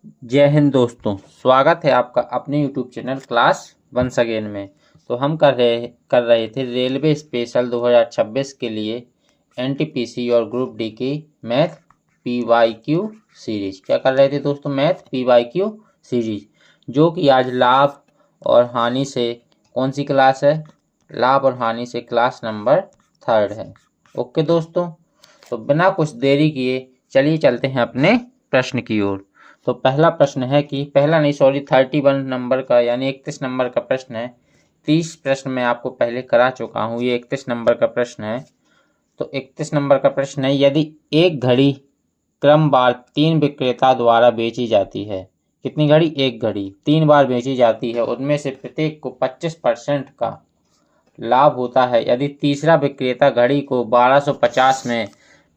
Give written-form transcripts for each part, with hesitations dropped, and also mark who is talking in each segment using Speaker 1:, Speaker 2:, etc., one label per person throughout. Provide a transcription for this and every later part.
Speaker 1: जय हिंद दोस्तों, स्वागत है आपका अपने YouTube channel class once again में। तो हम कर रहे थे रेलवे स्पेशल 2026 के लिए NTPC और ग्रुप डी की मैथ PYQ सीरीज। क्या कर रहे थे दोस्तों? मैथ PYQ सीरीज, जो कि आज लाभ और हानि से कौन सी क्लास है? लाभ और हानि से क्लास नंबर 3 है। ओके दोस्तों, तो बिना कुछ देरी किए चलिए चलते हैं अपने प्रश्न की ओर। तो पहला प्रश्न है कि 31 नंबर का यानी 31 नंबर का प्रश्न है। 30 प्रश्न मैं आपको पहले करा चुका हूँ, ये 31 नंबर का प्रश्न है। तो 31 नंबर का प्रश्न है, यदि एक घड़ी क्रमवार 3 विक्रेता द्वारा बेची जाती है। कितनी घड़ी? एक घड़ी 3 बार बेची जाती है, उनमें से प्रत्येक को 25% का लाभ होता है। यदि तीसरा विक्रेता घड़ी को 1250 में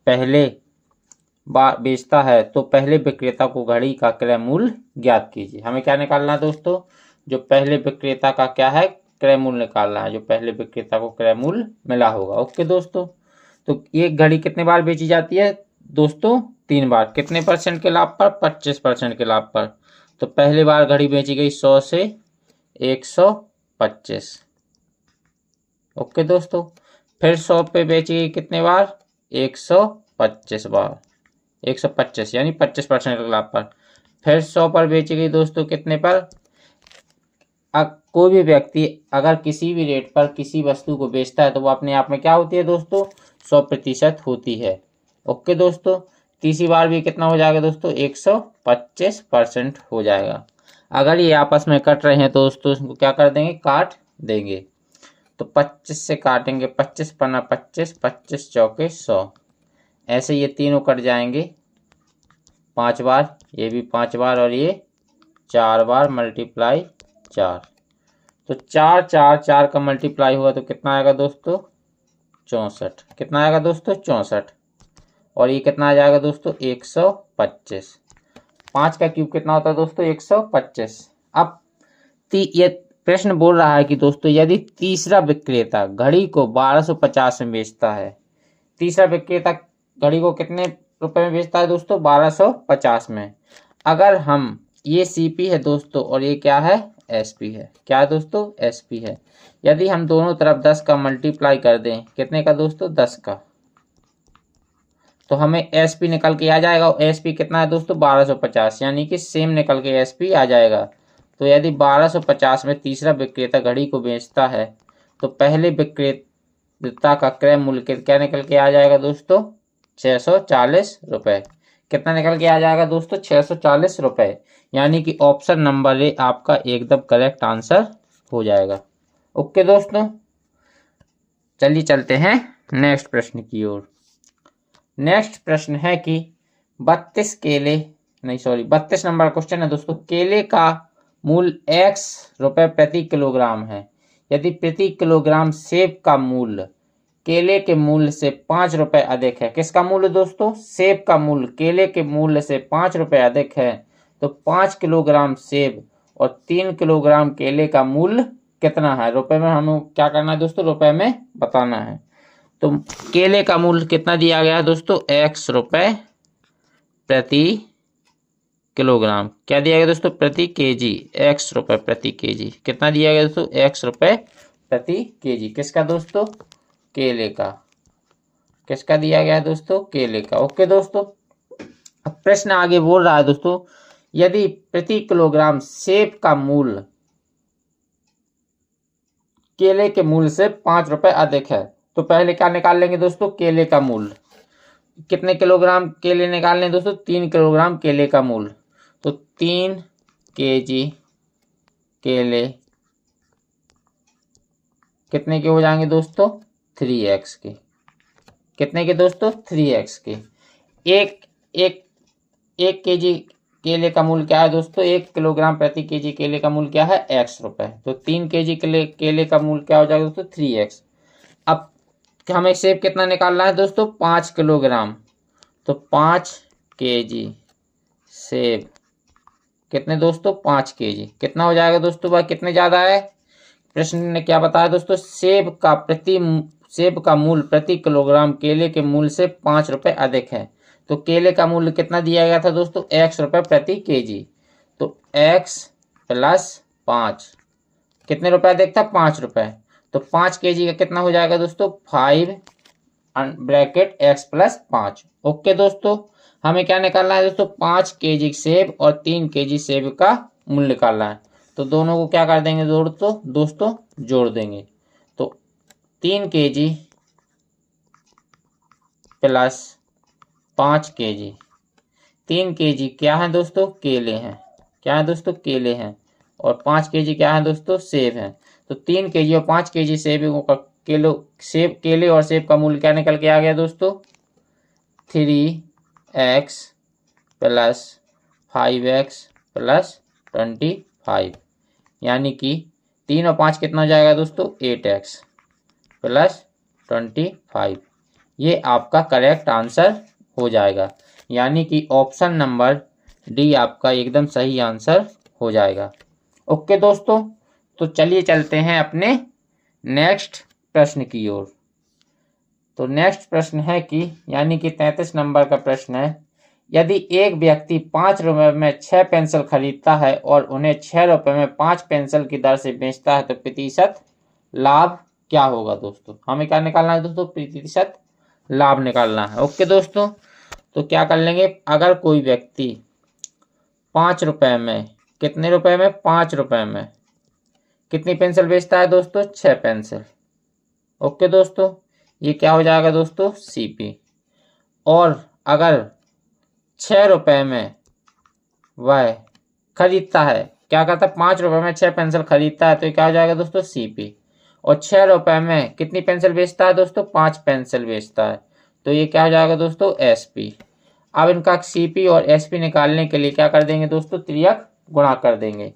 Speaker 1: पहले बार बेचता है तो पहले विक्रेता को घड़ी का क्रय मूल्य ज्ञात कीजिए। हमें क्या निकालना है दोस्तों? जो पहले विक्रेता का क्या है, क्रय मूल्य निकालना है, जो पहले विक्रेता को क्रय मूल्य मिला होगा। ओके दोस्तों, तो एक घड़ी कितने बार बेची जाती है दोस्तों? 3 बार। कितने परसेंट के लाभ पर? 25% के लाभ पर। तो पहली बार घड़ी बेची गई 100 से 125। ओके दोस्तों, फिर 100 पे बेची गई कितने बार? 125 बार। 125 यानी 25% के लाभ पर। फिर 100 पर बेची गई दोस्तों कितने पर? कोई भी व्यक्ति अगर किसी भी रेट पर किसी वस्तु को बेचता है तो वो अपने आप में क्या होती है दोस्तों? 100% होती है। ओके दोस्तों, तीसरी बार भी कितना हो जाएगा दोस्तों? 125% हो जाएगा। अगर ये आपस में कट रहे हैं तो दोस्तों इसको क्या कर देंगे? काट देंगे। तो 25 से काटेंगे, 25 पन्ना 25, 25 चौके 100। ऐसे ये तीनों कट जाएंगे 5 बार, ये भी 5 बार और ये 4 बार मल्टीप्लाई 4। तो 4 4 4 का मल्टीप्लाई हुआ तो कितना आएगा दोस्तों? 64। कितना आएगा दोस्तों? 64। और ये कितना आ जाएगा दोस्तों? 125। 5 का क्यूब कितना होता है दोस्तों? 125। अब ये प्रश्न बोल रहा है कि दोस्तों यदि तीसरा विक्रेता घड़ी को 1250 में बेचता है। तीसरा विक्रेता घड़ी को कितने रुपए में बेचता है दोस्तों? 1250 में। अगर हम, ये CP है दोस्तों और ये क्या है? SP है। क्या है दोस्तों? SP है। यदि हम दोनों तरफ 10 का मल्टीप्लाई कर दें, कितने का दोस्तों? 10 का, तो हमें SP निकल के आ जाएगा। और SP कितना है दोस्तों? 1250, यानी कि सेम निकल के SP आ जाएगा। तो यदि 1250 में तीसरा विक्रेता घड़ी को बेचता है तो पहले विक्रेता का क्रय मूल्य क्या निकल के आ जाएगा दोस्तों? 640 रुपये। कितना निकल के आ जाएगा दोस्तों? 640 रुपये। यानी कि ऑप्शन नंबर ए आपका एकदम करेक्ट आंसर हो जाएगा। ओके दोस्तों, चलिए चलते हैं नेक्स्ट प्रश्न की ओर। नेक्स्ट प्रश्न है कि 32 नंबर क्वेश्चन है दोस्तों। केले का मूल्य X रुपये प्रति किलोग्राम है। यदि प्रति किलोग्राम सेब का मूल्य केले के मूल्य से 5 रुपये अधिक है। किसका मूल्य दोस्तों? सेब का मूल्य केले के मूल्य से 5 रुपये अधिक है। तो 5 किलोग्राम सेब और 3 किलोग्राम केले का मूल्य कितना है? रुपए में हमें क्या करना है दोस्तों? रुपए में बताना है। तो केले का मूल्य कितना दिया गया है दोस्तों? X रुपये प्रति किलोग्राम। क्या दिया गया दोस्तों? प्रति केजी। X रुपये प्रति केजी। कितना दिया गया दोस्तों? X रुपये प्रति केजी। किसका दोस्तों? केले का। किसका दिया गया है दोस्तों? केले का। ओके दोस्तों, अब प्रश्न आगे बोल रहा है दोस्तों, यदि प्रति किलोग्राम सेब का मूल्य केले के मूल्य से 5 रुपये अधिक है तो पहले क्या निकाल लेंगे दोस्तों? केले का मूल्य। कितने किलोग्राम केले निकालने दोस्तों? 3 किलोग्राम केले का मूल्य। तो 3 केजी केले कितने के हो जाएंगे दोस्तों? 3x के। कितने के दोस्तों? 3x के। एक केजी केले का मूल्य क्या है दोस्तों? 1 किलोग्राम प्रति केजी केले का मूल्य क्या है? X रुपये। तो 3 केजी केले का मूल्य क्या हो जाएगा दोस्तों? 3x। अब हमें सेब कितना निकालना है दोस्तों? 5 किलोग्राम। तो 5 केजी सेब कितने दोस्तों? 5 केजी। कितना हो जाएगा दोस्तों? वह कितने ज़्यादा है? प्रश्न ने क्या बताया दोस्तों? सेब का मूल्य प्रति किलोग्राम केले के मूल्य से 5 रुपये अधिक है। तो केले का मूल्य कितना दिया गया था दोस्तों? X रुपये प्रति केजी। तो x प्लस 5 कितने रुपए देखता, 5 रुपए। तो 5 kg का कितना हो जाएगा दोस्तों, 5 ब्रैकेट x प्लस 5। ओके दोस्तों, हमें क्या निकालना है दोस्तों, 5 kg सेब और 3 kg सेब का मूल्य निकालना है। तो दोनों को क्या कर देंगे दोस्तों जोड़ देंगे। तो 3 kg प्लस 5 kg, 3 kg क्या है दोस्तों, केले हैं। क्या है दोस्तों, केले हैं। और 5 kg क्या है दोस्तों, सेब हैं। तो 3 kg और 5 kg केले और सेब का मूल्य क्या निकल के आ गया दोस्तों, 3x प्लस 5x प्लस 25, यानी कि 3 और 5 कितना हो जाएगा दोस्तों, 8x प्लस 25। ये आपका करेक्ट आंसर हो जाएगा, यानी कि ऑप्शन नंबर डी आपका एकदम सही आंसर हो जाएगा। ओके दोस्तों, तो चलिए चलते हैं अपने नेक्स्ट प्रश्न की ओर। तो नेक्स्ट प्रश्न है कि यानी कि 33 नंबर का प्रश्न है, यदि एक व्यक्ति 5 रुपए में 6 पेंसिल खरीदता है और उन्हें 6 रुपए में 5 पेंसिल की दर से बेचता है तो प्रतिशत लाभ क्या होगा दोस्तों। हमें क्या निकालना है दोस्तों, प्रतिशत लाभ निकालना है। ओके दोस्तों, तो क्या कर लेंगे, अगर कोई व्यक्ति 5 रुपए में, कितने रुपए में, 5 रुपए में कितनी पेंसिल बेचता है दोस्तों, 6 पेंसिल। ओके दोस्तों, ये क्या हो जाएगा दोस्तों, सीपी। और अगर 6 रुपए में वह खरीदता है, क्या करता है, 5 रुपए में 6 पेंसिल खरीदता है, तो ये क्या हो जाएगा दोस्तों, सीपी। और 6 रुपए में कितनी पेंसिल बेचता है दोस्तों, 5 पेंसिल बेचता है, तो ये क्या हो जाएगा दोस्तों, एसपी। अब इनका सीपी और एसपी निकालने के लिए क्या कर देंगे दोस्तों, तिर्यक गुणा कर देंगे।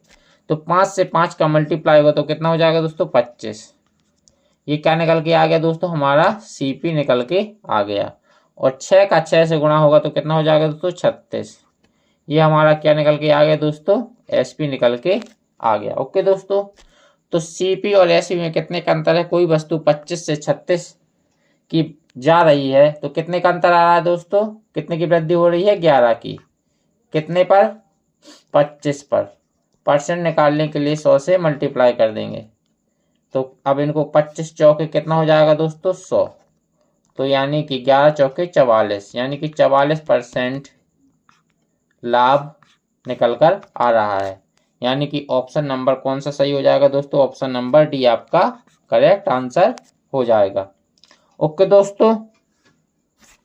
Speaker 1: तो 5 से 5 का मल्टीप्लाई होगा तो कितना हो जाएगा दोस्तों, 25। ये क्या निकल के आ गया दोस्तों, हमारा सीपी निकल के आ गया। और 6 का 6 से गुणा होगा तो कितना हो जाएगा दोस्तों, 36। ये हमारा क्या निकल के आ गया दोस्तों, एसपी निकल के आ गया। ओके दोस्तों, तो सीपी और एसपी में कितने का अंतर है, कोई वस्तु 25 से 36 की जा रही है तो कितने का अंतर आ रहा है दोस्तों, कितने की वृद्धि हो रही है, 11 की। कितने पर, 25 पर। परसेंट निकालने के लिए 100 से मल्टीप्लाई कर देंगे। तो अब इनको 25 चौके कितना हो जाएगा दोस्तों, 100। तो यानी कि 11 चौके 44, यानी कि 44% लाभ निकल कर आ रहा है। यानी कि ऑप्शन नंबर कौन सा सही हो जाएगा दोस्तों, ऑप्शन नंबर डी आपका करेक्ट आंसर हो जाएगा। ओके दोस्तों,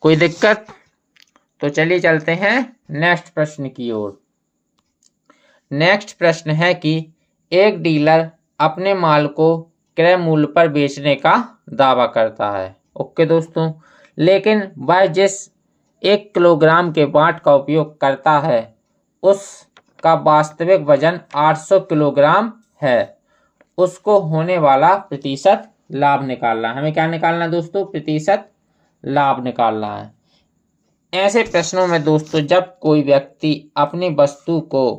Speaker 1: कोई दिक्कत, तो चलिए चलते हैं नेक्स्ट प्रश्न की ओर। नेक्स्ट प्रश्न है कि एक डीलर अपने माल को क्रय मूल्य पर बेचने का दावा करता है। ओके दोस्तों, लेकिन वह जिस 1 किलोग्राम के बाट का उपयोग करता है उसका वास्तविक वजन 800 किलोग्राम है। उसको होने वाला प्रतिशत लाभ निकालना है। हमें क्या निकालना है दोस्तों, प्रतिशत लाभ निकालना है। ऐसे प्रश्नों में दोस्तों जब कोई व्यक्ति अपनी वस्तु को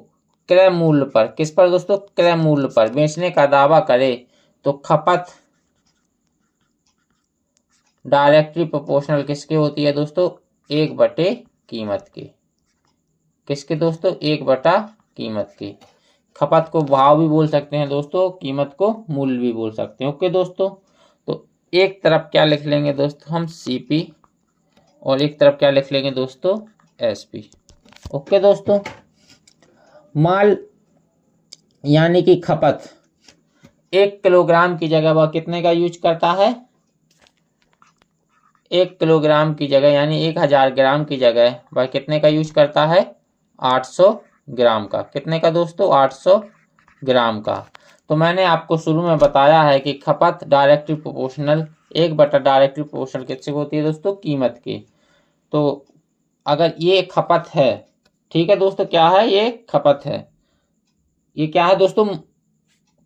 Speaker 1: क्रय मूल्य पर, किस पर दोस्तों, क्रय मूल्य पर बेचने का दावा करे तो खपत डायरेक्टली प्रोपोर्शनल किसके होती है दोस्तों, 1/, कीमत की। किसके दोस्तों, 1/, कीमत की। खपत को भाव भी बोल सकते हैं दोस्तों, कीमत को मूल्य भी बोल सकते हैं। ओके दोस्तों, तो एक तरफ क्या लिख लेंगे दोस्तों हम, सीपी, और एक तरफ क्या लिख लेंगे दोस्तों, एसपी। ओके दोस्तों, माल यानी कि खपत 1 किलोग्राम की जगह वह कितने का यूज करता है, 1 किलोग्राम की जगह यानी 1000 ग्राम की जगह वह कितने का यूज करता है, 800 ग्राम का। कितने का दोस्तों, 800 ग्राम का। तो मैंने आपको शुरू में बताया है कि खपत डायरेक्टली प्रोपोर्शनल 1/, डायरेक्टली प्रोपोर्शनल किससे होती है दोस्तों, कीमत की। तो अगर ये खपत है, ठीक है दोस्तों, क्या है, ये खपत है, ये क्या है दोस्तों,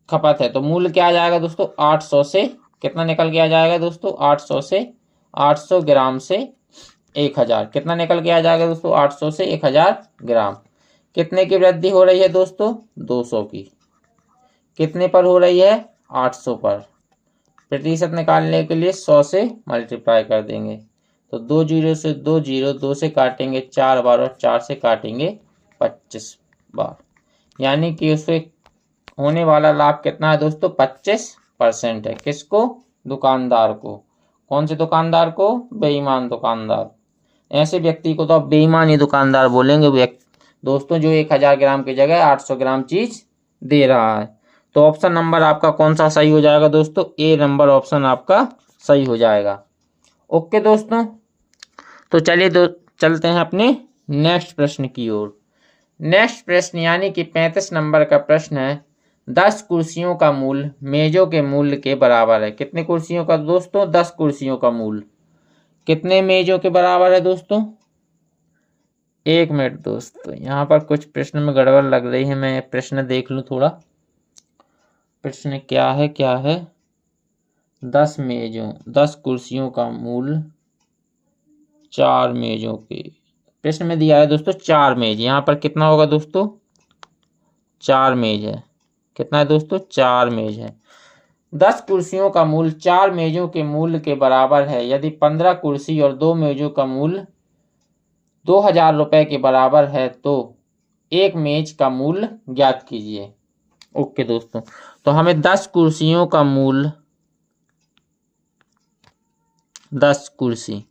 Speaker 1: खपत है, तो मूल्य क्या आ जाएगा दोस्तों, 800 से कितना निकल के आ जाएगा दोस्तों, 800 से 800 ग्राम से 1000 कितना निकल के आ जाएगा दोस्तों, 800 से 1000 ग्राम। कितने की वृद्धि हो रही है दोस्तों, 200 की। कितने पर हो रही है, 800 पर। प्रतिशत निकालने के लिए 100 से मल्टीप्लाई कर देंगे। तो 2 जीरो से 2 जीरो, 2 से काटेंगे 4 बार और 4 से काटेंगे 25 बार, यानी कि उससे होने वाला लाभ कितना है दोस्तों? 25% है। किसको? दुकानदार को। कौन से दुकानदार को? बेईमान दुकानदार। ऐसे व्यक्ति को तो आप बेईमानी दुकानदार बोलेंगे दोस्तों, जो 1000 ग्राम की जगह 800 ग्राम चीज दे रहा है। तो ऑप्शन नंबर आपका कौन सा सही हो जाएगा दोस्तों? ए नंबर ऑप्शन आपका सही हो जाएगा। ओके दोस्तों, तो चलिए चलते हैं अपने नेक्स्ट प्रश्न की ओर। नेक्स्ट प्रश्न यानी कि 35 नंबर का प्रश्न है, 10 कुर्सियों का मूल्य मेजों के मूल्य के बराबर है। कितने कुर्सियों का दोस्तों? 10 कुर्सियों का मूल्य कितने मेजों के बराबर है दोस्तों? एक मिनट दोस्तों, यहाँ पर कुछ प्रश्न में गड़बड़ लग रही है, मैं प्रश्न देख लूँ थोड़ा। प्रश्न क्या है? 10 कुर्सियों का मूल्य 4 मेजों के। प्रश्न में दिया है दोस्तों 4 मेज। यहाँ पर कितना होगा दोस्तों? 4 मेज है। कितना है दोस्तों? 4 मेज है। 10 कुर्सियों का मूल्य 4 मेजों के मूल्य के बराबर है यदि 15 कुर्सी और 2 मेजों का मूल्य 2000 रुपए के बराबर है तो एक मेज का मूल्य ज्ञात कीजिए। ओके दोस्तों, तो हमें 10 कुर्सियों का मूल्य, 10 कुर्सी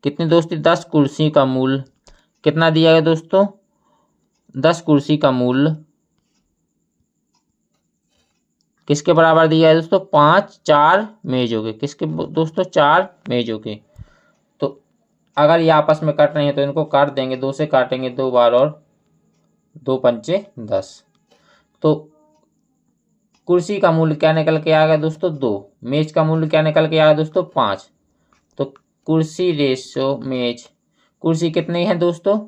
Speaker 1: कितनी दोस्तों? 10 कुर्सी का मूल्य कितना दिया गया दोस्तों? 10 कुर्सी का मूल्य किसके बराबर दिया है दोस्तों? 4 मेजों के। किसके दोस्तों? 4 मेजों के। तो अगर ये आपस में कट रही है तो इनको काट देंगे, 2 से काटेंगे 2 बार और 2 पंचे 10। तो कुर्सी का मूल्य क्या निकल के आ गया दोस्तों? 2। मेज का मूल्य क्या निकल के आ गया दोस्तों? 5। तो कुर्सी रेशो मेज, कुर्सी कितनी है दोस्तों?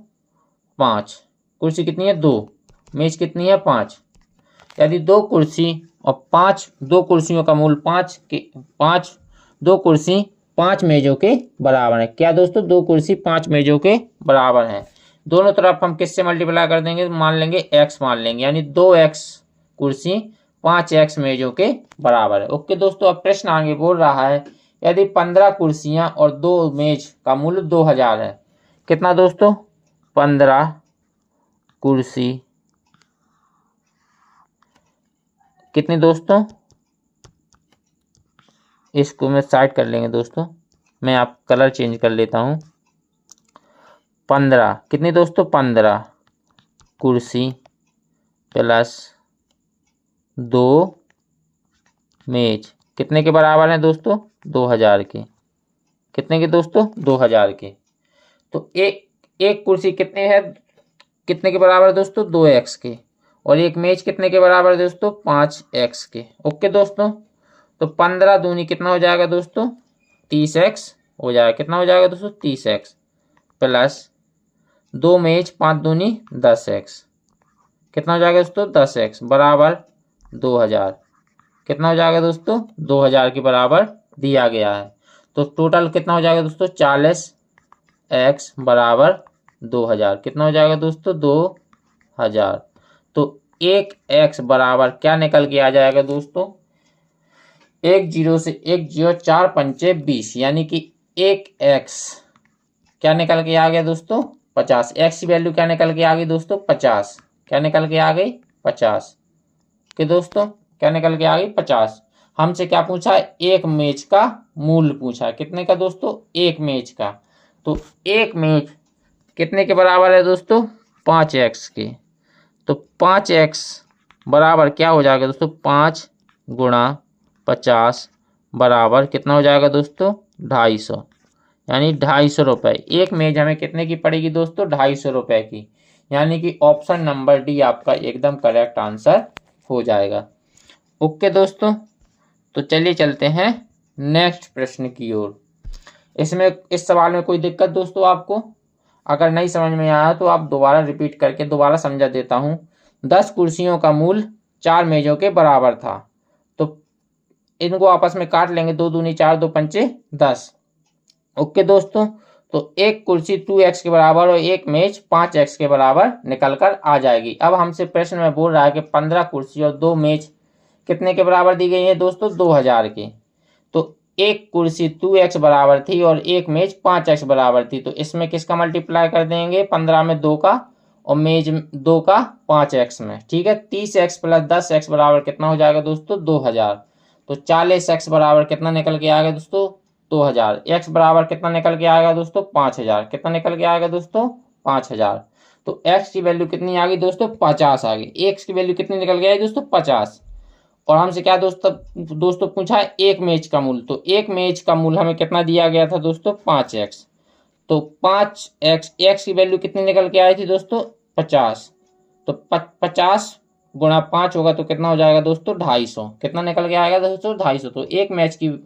Speaker 1: 5। कुर्सी कितनी है? 2। मेज कितनी है? 5। यदि 2 कुर्सी और 2 कुर्सियों का मूल्य 2 कुर्सी 5 मेजों के बराबर है। क्या दोस्तों? 2 कुर्सी 5 मेजों के बराबर है। दोनों तरफ हम किससे मल्टीप्लाई कर देंगे? मान लेंगे x मान लेंगे, यानी 2x कुर्सी 5x मेजों के बराबर है। ओके दोस्तों, अब प्रश्न आगे बोल रहा है, यदि 15 कुर्सियां और 2 मेज का मूल्य 2000 है। कितना दोस्तों? 15 कुर्सी कितनी दोस्तों? इसको मैं साइड कर लेंगे दोस्तों, मैं आप कलर चेंज कर लेता हूँ। 15 कितनी दोस्तों? 15 कुर्सी प्लस 2 मेज कितने के बराबर है दोस्तों? 2000 के। कितने के दोस्तों? 2000 के। तो एक कुर्सी कितने के बराबर है दोस्तों? 2x के। और एक मेज कितने के बराबर है दोस्तों? 5x के। ओके दोस्तों, तो 15 दूनी कितना हो जाएगा दोस्तों? 30x हो जाएगा। कितना हो जाएगा दोस्तों? 30x प्लस 2 मेज 5 दूनी 10x। कितना हो जाएगा दोस्तों? 10x बराबर 2000। कितना हो जाएगा दोस्तों? 2000 के बराबर दिया गया है। तो टोटल कितना हो जाएगा दोस्तों? 40x बराबर 2000। कितना हो जाएगा दोस्तों? 2000। तो 1x बराबर क्या निकल के आ जाएगा दोस्तों? 10 से 10 4 पंचे 20, यानी कि 1x क्या निकल के आ गया दोस्तों? 50। x की वैल्यू क्या निकल के आ गई दोस्तों? 50। क्या निकल के आ गई? 50 के दोस्तों, क्या निकल के आ गई? 50। हमसे क्या पूछा है? एक मेज का मूल्य पूछा है। कितने का दोस्तों? एक मेज का। तो एक मेज कितने के बराबर है दोस्तों? 5x के। तो 5x बराबर क्या हो जाएगा दोस्तों? 5 गुणा 50 बराबर कितना हो जाएगा दोस्तों? 250, यानी 250 रुपये। एक मेज हमें कितने की पड़ेगी दोस्तों? 250 रुपये की। यानी कि ऑप्शन नंबर डी आपका एकदम करेक्ट आंसर हो जाएगा। ओके दोस्तों, तो चलिए चलते हैं नेक्स्ट प्रश्न की ओर। इस सवाल में कोई दिक्कत दोस्तों आपको? अगर नहीं समझ में आया तो आप दोबारा रिपीट करके दोबारा समझा देता हूँ। 10 कुर्सियों का मूल्य 4 मेजों के बराबर था, तो इनको आपस में काट लेंगे। 2 दूनी 4, 2 पंचे 10। ओके दोस्तों, तो एक कुर्सी 2x के बराबर और एक मेज 5x के बराबर निकल कर आ जाएगी। अब हमसे प्रश्न में बोल रहा है कि 15 कुर्सी और 2 मेज कितने के बराबर दी गई है दोस्तों? 2000 के। तो एक कुर्सी 2x बराबर थी और एक मेज 5x बराबर थी, तो इसमें किसका मल्टीप्लाई कर देंगे? 15 में 2 का और मेज 2 का 5x में, ठीक है। 30x प्लस 10x बराबर कितना हो जाएगा दोस्तों 2000। तो 40x बराबर कितना निकल के आएगा दोस्तों 2000। x बराबर कितना निकल के आएगा दोस्तों 5000। कितना निकल के आएगा दोस्तों 5000। तो x की वैल्यू कितनी आ गई दोस्तों 50 आ गई। x की वैल्यू कितनी निकल के आई दोस्तों 50। और हमसे क्या दोस्तों पूछा है एक मेज का मूल। तो एक मेज का मूल हमें कितना दिया गया था दोस्तों 5x। तो 5x, x की वैल्यू कितनी निकल के आई थी दोस्तों 50। तो 50 गुणा 5 होगा तो कितना हो जाएगा दोस्तों 250। कितना निकल के आएगा दोस्तों 250। तो एक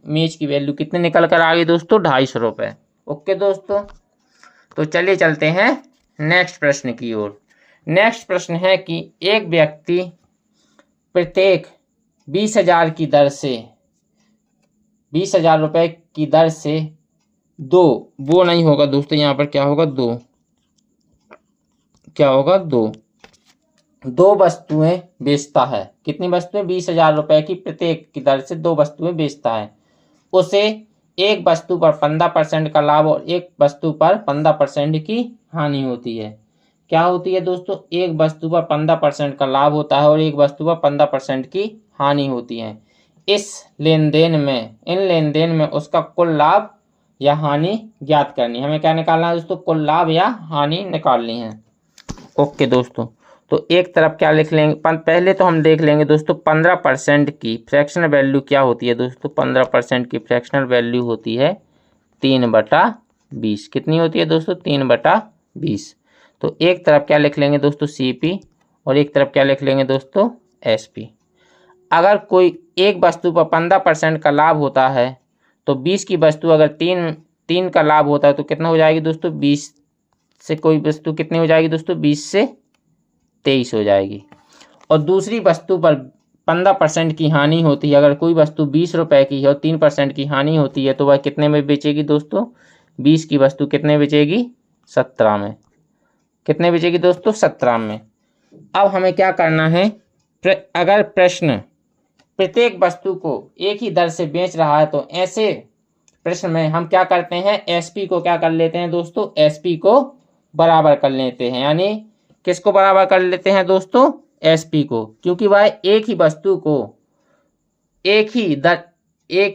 Speaker 1: मेज की वैल्यू कितनी निकल कर आ गई दोस्तों 250 रुपये। ओके दोस्तों, तो चलिए चलते हैं नेक्स्ट प्रश्न की ओर। नेक्स्ट प्रश्न है कि एक व्यक्ति प्रत्येक 20,000 की दर से 20,000 रुपये की दर से वो नहीं होगा दोस्तों, यहाँ पर क्या होगा दो वस्तुएं बेचता है। कितनी वस्तुएं 20,000 रुपये की प्रत्येक की दर से 2 वस्तुएं बेचता है। उसे एक वस्तु पर 15% का लाभ और एक वस्तु पर 15% की हानि होती है। क्या होती है दोस्तों, एक वस्तु पर 15% का लाभ होता है और एक वस्तु पर 15% की हानि होती है। इन लेन देन में उसका कुल लाभ या हानि ज्ञात करनी है। हमें क्या निकालना है दोस्तों, कुल लाभ या हानि निकालनी है। ओके दोस्तों, तो एक तरफ क्या लिख लेंगे, पहले तो हम देख लेंगे दोस्तों 15% की फ्रैक्शनल वैल्यू क्या होती है दोस्तों। 15% की फ्रैक्शनल वैल्यू होती है 3/20। कितनी होती है दोस्तों 3/20। तो एक तरफ क्या लिख लेंगे दोस्तों CP और एक तरफ क्या लिख लेंगे दोस्तों SP। अगर कोई एक वस्तु पर 15% का लाभ होता है तो 20 की वस्तु अगर 3 का लाभ होता है तो कितना हो जाएगी दोस्तों 20 से कोई वस्तु कितनी हो जाएगी दोस्तों 20 से 23 हो जाएगी। और दूसरी वस्तु पर 15% की हानि होती है। अगर कोई वस्तु 20 रुपये की है और 3% की हानि होती है तो वह कितने में बेचेगी दोस्तों 20 की वस्तु कितने बेचेगी 17 में। कितने बेचेगी दोस्तों 17 में। अब हमें क्या करना है, अगर प्रश्न प्रत्येक वस्तु को एक ही दर से बेच रहा है तो ऐसे प्रश्न में हम क्या करते हैं SP को क्या कर लेते हैं दोस्तों SP को बराबर कर लेते हैं। यानी किसको बराबर कर लेते हैं दोस्तों SP को, क्योंकि वह एक ही वस्तु को एक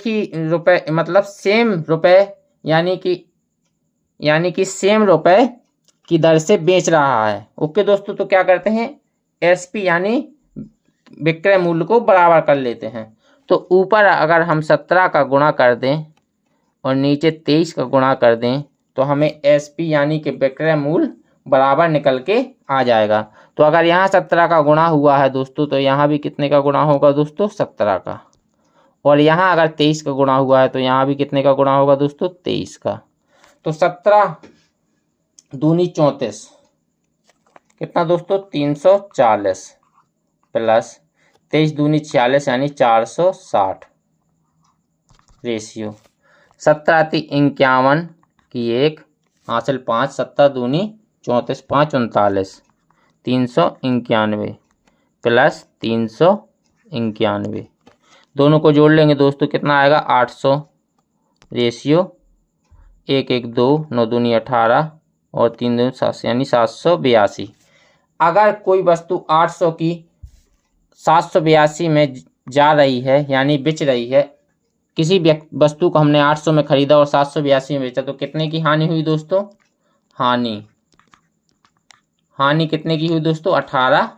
Speaker 1: ही रुपए मतलब सेम रुपए यानी कि सेम रुपए की दर से बेच रहा है। ओके दोस्तों, तो क्या करते हैं SP यानी विक्रय मूल्य को बराबर कर लेते हैं। तो ऊपर अगर हम 17 का गुणा कर दें और नीचे 23 का गुणा कर दें तो हमें SP यानी कि विक्रय मूल्य बराबर निकल के आ जाएगा। तो अगर यहाँ 17 का गुणा हुआ है दोस्तों तो यहाँ भी कितने का गुणा होगा दोस्तों 17 का। और यहाँ अगर 23 का गुणा हुआ है तो यहाँ भी कितने का गुणा होगा दोस्तों 23 का। तो 17 दूनी 34 कितना दोस्तों 340 प्लस 23 दूनी 46 यानी 460 रेशियो 17 × 51 की 1 हासिल 5 17 दूनी 34 5 39 391 प्लस 391 दोनों को जोड़ लेंगे दोस्तों कितना आएगा 800 रेशियो 1 1 2 9 दूनी 18 और 3 दूनी 7 यानी 782। अगर कोई वस्तु 800 की 782 में जा रही है यानी बिच रही है, किसी वस्तु को हमने 800 में खरीदा और 782 में बेचा तो कितने की हानि हुई दोस्तों, हानि कितने की हुई दोस्तों 18।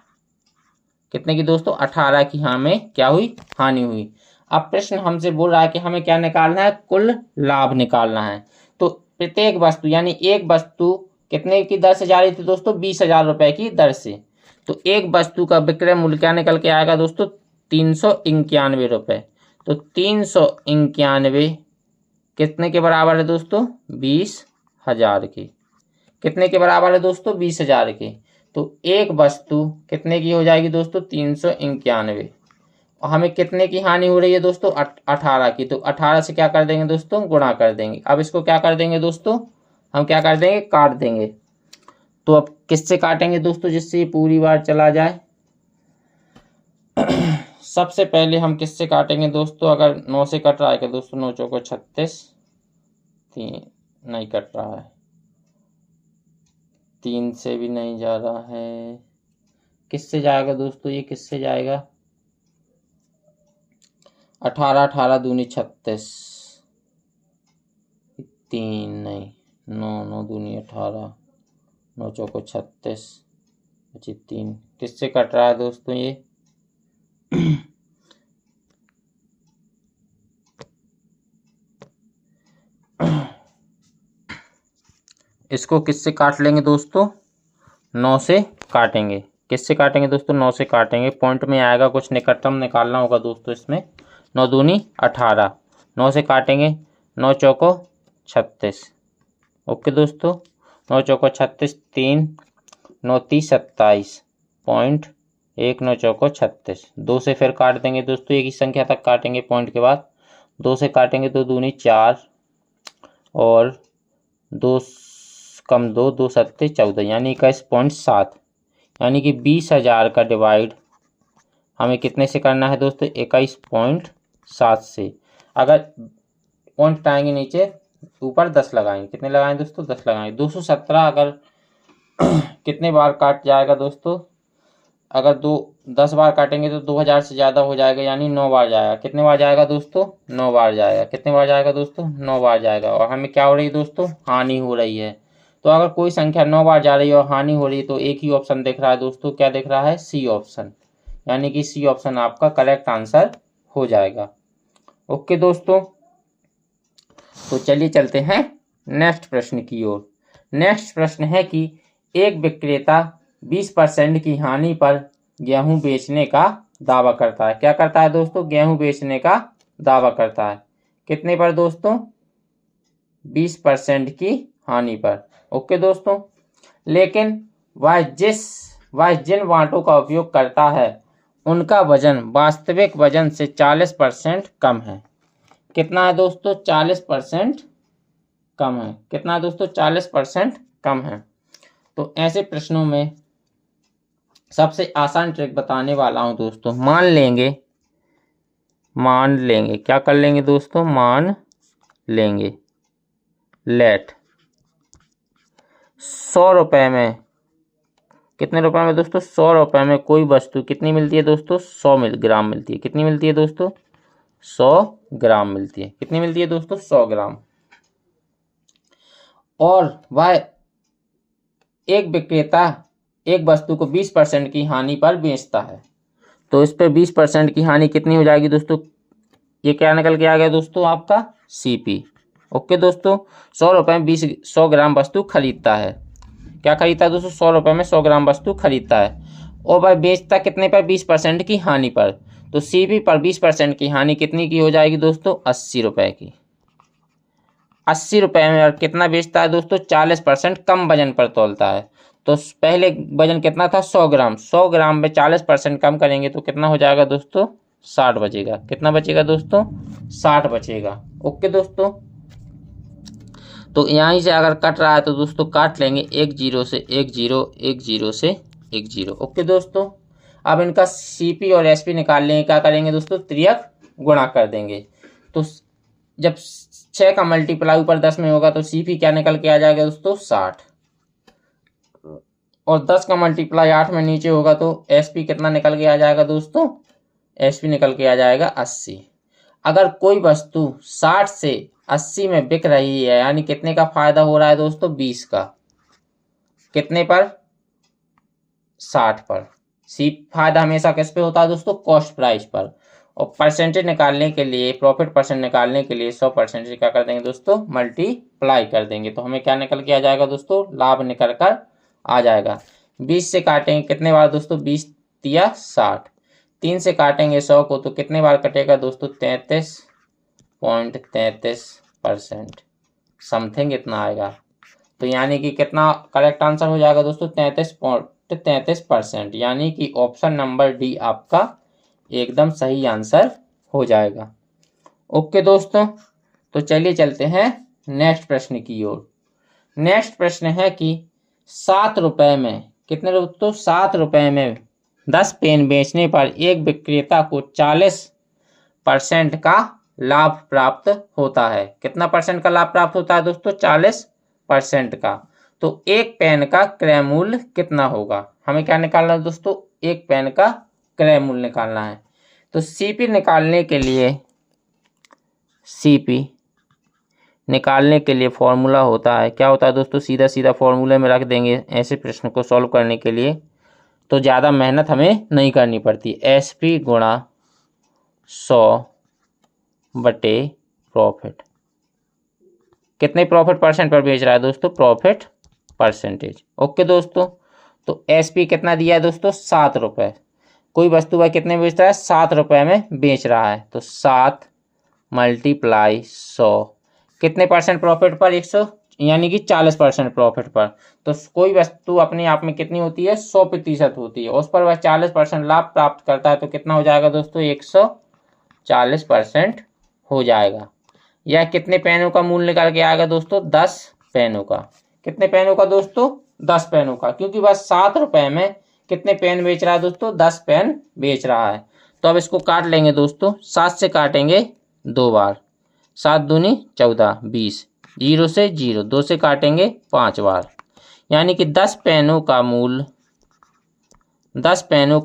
Speaker 1: कितने की दोस्तों 18 की हमें क्या हुई हानि हुई। अब प्रश्न हमसे बोल रहा है कि हमें क्या निकालना है, कुल लाभ निकालना है। तो प्रत्येक वस्तु यानी एक वस्तु कितने की दर से जा रही थी दोस्तों 20,000 रुपये की दर से। तो एक वस्तु का विक्रय मूल्य क्या निकल के आएगा दोस्तों 391 रुपये। तो 391 कितने के बराबर है दोस्तों 20,000 के। कितने के बराबर है दोस्तों 20,000 के। तो एक वस्तु कितने की हो जाएगी दोस्तों 391 और हमें कितने की हानि हो रही है दोस्तों 18 की। तो 18 से क्या कर देंगे दोस्तों गुणा कर देंगे। अब इसको क्या कर देंगे दोस्तों, हम क्या कर देंगे काट देंगे। तो अब किससे काटेंगे दोस्तों जिससे ये पूरी बार चला जाए। सबसे पहले हम किससे काटेंगे दोस्तों, अगर 9 से कट रहा है क्या दोस्तों 9 चौको 36 3 नहीं कट रहा है 3 से भी नहीं जा रहा है। किससे जाएगा दोस्तों, ये किससे जाएगा? 18 18 दूनी 36, 3 नहीं, 9 9 दूनी 18, 9 चौको 36, बची 3। किससे कट रहा है दोस्तों ये? इसको किससे काट लेंगे दोस्तों? 9 से काटेंगे। किससे काटेंगे दोस्तों? 9 से काटेंगे। पॉइंट में आएगा, कुछ निकटतम निकालना होगा दोस्तों इसमें। 9 दूनी 18, 9 से काटेंगे, 9 चौको 36। ओके दोस्तों, 9 चौको 36, 3 9 30 27 पॉइंट 1, 9 चौको 36। 2 से फिर काट देंगे दोस्तों, एक ही संख्या तक काटेंगे पॉइंट के बाद। 2 से काटेंगे तो 2 दूनी 4 और 2 कम 2, 2 सत्ते 14, यानी 21.7, यानी कि 20,000 का डिवाइड हमें कितने से करना है दोस्तों? 21.7 से। अगर पॉइंट हटाएंगे नीचे, ऊपर 10 लगाएंगे। कितने लगाएंगे दोस्तों? 10 लगाएंगे। 217 अगर कितने बार काट जाएगा दोस्तों? अगर 10 बार काटेंगे तो 2000 से ज़्यादा हो जाएगा, यानी 9 बार जाएगा। कितने बार जाएगा दोस्तों? 9 बार जाएगा। कितने बार जाएगा दोस्तों? 9 बार जाएगा। और हमें क्या हो रही है दोस्तों? हानि हो रही है। तो अगर कोई संख्या 9 बार जा रही है और हानि हो रही है तो एक ही ऑप्शन दिख रहा है दोस्तों। क्या दिख रहा है? सी ऑप्शन, यानी कि सी ऑप्शन आपका करेक्ट आंसर हो जाएगा। ओके दोस्तों, तो चलिए चलते हैं नेक्स्ट प्रश्न की ओर। नेक्स्ट प्रश्न है कि एक विक्रेता 20% की हानि पर गेहूं बेचने का दावा करता है। क्या करता है दोस्तों? गेहूं बेचने का दावा करता है। कितने पर दोस्तों? 20% की हानि पर। ओके दोस्तों, लेकिन वह जिन वाटों का उपयोग करता है उनका वजन वास्तविक वजन से 40% कम है। कितना है दोस्तों? 40% कम है। कितना है दोस्तों? 40% कम है। तो ऐसे प्रश्नों में सबसे आसान ट्रिक बताने वाला हूं दोस्तों। मान लेंगे क्या कर लेंगे दोस्तों? मान लेंगे लेट 100 रुपए में, कितने रुपए में दोस्तों? 100 रुपए में कोई वस्तु कितनी मिलती है दोस्तों? 100 ग्राम मिलती है। कितनी मिलती है दोस्तों? 100 ग्राम मिलती है। कितनी मिलती है दोस्तों? 100 ग्राम। और वह एक विक्रेता एक वस्तु को 20% की हानि पर बेचता है। तो इस पे 20% की हानि कितनी हो जाएगी दोस्तों? ये क्या निकल के आ गया दोस्तों? आपका सीपी। ओके दोस्तों, 100 रुपए में 100 ग्राम वस्तु खरीदता है। क्या खरीदता है दोस्तों? 100 रुपए में 100 ग्राम वस्तु खरीदता है और वह बेचता कितने पर? 20% की हानि पर। तो सीपी पर 20% की हानि कितनी की हो जाएगी दोस्तों? 80 रुपए की। 80 रुपए में और कितना बेचता है दोस्तों? 40% कम वजन पर तौलता है। तो पहले वजन कितना था? 100 ग्राम। 100 ग्राम में 40% कम करेंगे तो कितना हो जाएगा दोस्तों? 60 बचेगा। कितना बचेगा दोस्तों? 60 बचेगा। ओके दोस्तों, तो यहीं से अगर कट रहा है तो दोस्तों काट लेंगे 1 0 से 1 0, 1 0 से 1 0। ओके दोस्तों, अब इनका सीपी और एसपी निकाल लेंगे। क्या करेंगे दोस्तों? त्रियक गुणा कर देंगे। तो जब 6 का मल्टीप्लाई ऊपर 10 में होगा तो सीपी क्या निकल के आ जाएगा दोस्तों? 60। और 10 का मल्टीप्लाई 8 में नीचे होगा तो एसपी कितना निकल के आ जाएगा दोस्तों? एसपी निकल के आ जाएगा 80। अगर कोई वस्तु 60 से 80 में बिक रही है, यानी कितने का फायदा हो रहा है दोस्तों? 20 का। कितने पर? 60 पर। सी फायदा हमेशा किस पे होता है दोस्तों? कॉस्ट प्राइस पर। और परसेंटेज निकालने के लिए, प्रॉफिट परसेंट निकालने के लिए 100% से क्या कर देंगे दोस्तों? मल्टीप्लाई कर देंगे। तो हमें क्या निकल के आ जाएगा दोस्तों? लाभ निकल कर आ जाएगा। 20 से काटेंगे कितने बार दोस्तों? 20 तिया 60। 3 से काटेंगे 100 को तो कितने बार कटेगा दोस्तों? 33.33%। समथिंग इतना आएगा। तो यानी कि कितना करेक्ट आंसर हो जाएगा दोस्तों? 33.33%, यानी कि ऑप्शन नंबर डी आपका एकदम सही आंसर हो जाएगा। ओके दोस्तों, तो चलिए चलते हैं नेक्स्ट प्रश्न की ओर। नेक्स्ट प्रश्न है कि 7 रुपए में, कितने दोस्तों? 7 रुपए में 10 पेन बेचने पर एक विक्रेता को 40% का लाभ प्राप्त होता है। कितना परसेंट का लाभ प्राप्त होता है दोस्तों? 40% का। तो एक पेन का क्रय मूल्य कितना होगा। हमें क्या निकालना है दोस्तों, एक पेन का क्रय मूल्य निकालना है। तो सीपी निकालने के लिए फॉर्मूला होता है, क्या होता है दोस्तों, सीधा सीधा फॉर्मूले में रख देंगे ऐसे प्रश्न को सॉल्व करने के लिए, तो ज़्यादा मेहनत हमें नहीं करनी पड़ती। एसपी गुणा 100 बटे प्रॉफिट। कितने प्रॉफिट परसेंट पर बेच रहा है दोस्तों, प्रॉफिट परसेंटेज। ओके दोस्तों, तो एसपी कितना दिया है दोस्तों, 7 रुपये। कोई वस्तु वह कितने बेच रहा है, 7 रुपये में बेच रहा है, तो 7 × 100 कितने परसेंट प्रॉफिट पर, 100 यानी कि 40% प्रॉफिट पर। तो कोई वस्तु अपने आप में कितनी होती है, 100% होती है, उस पर वह 40% लाभ प्राप्त करता है, तो कितना हो जाएगा दोस्तों, 140% हो जाएगा। या कितने पेनों का मूल्य निकाल के आएगा दोस्तों, 10 पेनों का। कितने पेनों का दोस्तों, 10 पेनों का, क्योंकि वह 7 रुपये में कितने पेन बेच रहा है दोस्तों, 10 पेन बेच रहा है। तो अब इसको काट लेंगे दोस्तों, 7 से काटेंगे 2 बार, 7 दूनी 14, 20, 0 से 0, 2 से काटेंगे 5 बार, यानी कि 10 पेनों का